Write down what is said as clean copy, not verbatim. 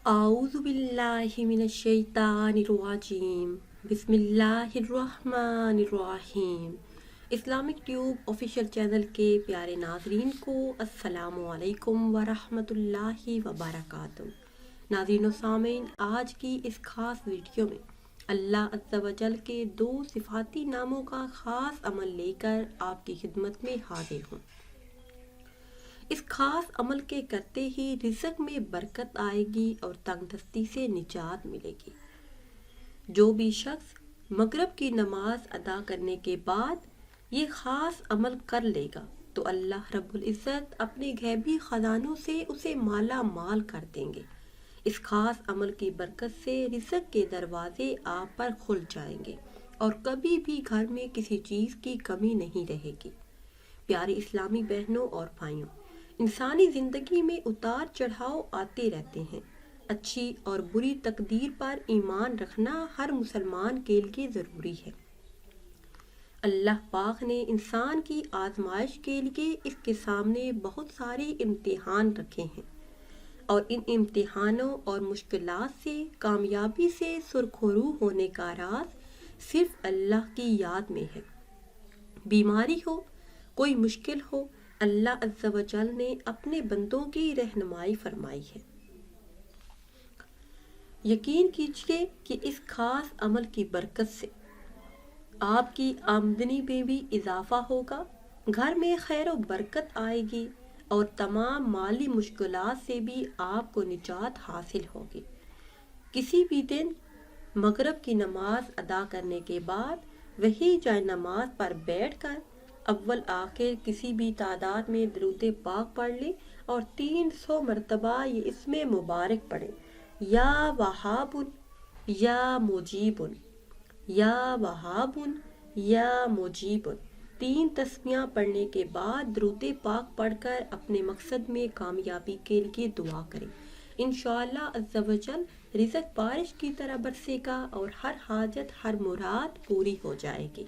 اعوذ باللہ من الشیطان الرجیم بسم اللہ الرحمن الرحیم۔ اسلامک ٹیوب آفیشیل چینل کے پیارے ناظرین کو السلام علیکم ورحمۃ اللہ وبرکاتہ۔ ناظرین و سامعین، آج کی اس خاص ویڈیو میں اللہ عز و جل کے 2 صفاتی ناموں کا خاص عمل لے کر آپ کی خدمت میں حاضر ہوں۔ اس خاص عمل کے کرتے ہی رزق میں برکت آئے گی اور تنگ دستی سے نجات ملے گی۔ جو بھی شخص مغرب کی نماز ادا کرنے کے بعد یہ خاص عمل کر لے گا تو اللہ رب العزت اپنے غیبی خزانوں سے اسے مالا مال کر دیں گے۔ اس خاص عمل کی برکت سے رزق کے دروازے آپ پر کھل جائیں گے اور کبھی بھی گھر میں کسی چیز کی کمی نہیں رہے گی۔ پیاری اسلامی بہنوں اور بھائیوں، انسانی زندگی میں اتار چڑھاؤ آتے رہتے ہیں۔ اچھی اور بری تقدیر پر ایمان رکھنا ہر مسلمان کے لیے ضروری ہے۔ اللہ پاک نے انسان کی آزمائش کے لیے اس کے سامنے بہت سارے امتحان رکھے ہیں، اور ان امتحانوں اور مشکلات سے کامیابی سے سرخرو ہونے کا راز صرف اللہ کی یاد میں ہے۔ بیماری ہو، کوئی مشکل ہو، اللہ عز و جل نے اپنے بندوں کی رہنمائی فرمائی ہے۔ یقین کیجیے کہ اس خاص عمل کی برکت سے آپ کی آمدنی میں بھی اضافہ ہوگا، گھر میں خیر و برکت آئے گی اور تمام مالی مشکلات سے بھی آپ کو نجات حاصل ہوگی۔ کسی بھی دن مغرب کی نماز ادا کرنے کے بعد وہی جائے نماز پر بیٹھ کر اول آخر کسی بھی تعداد میں درود پاک پڑھ لیں اور 300 مرتبہ یہ اسم مبارک پڑھیں: یا وہاب یا مجیب، یا وہاب یا مجیب۔ 3 تسمیاں پڑھنے کے بعد درود پاک پڑھ کر اپنے مقصد میں کامیابی کے لیے دعا کریں۔ انشاءاللہ عز و جل رزق بارش کی طرح برسے گا اور ہر حاجت، ہر مراد پوری ہو جائے گی۔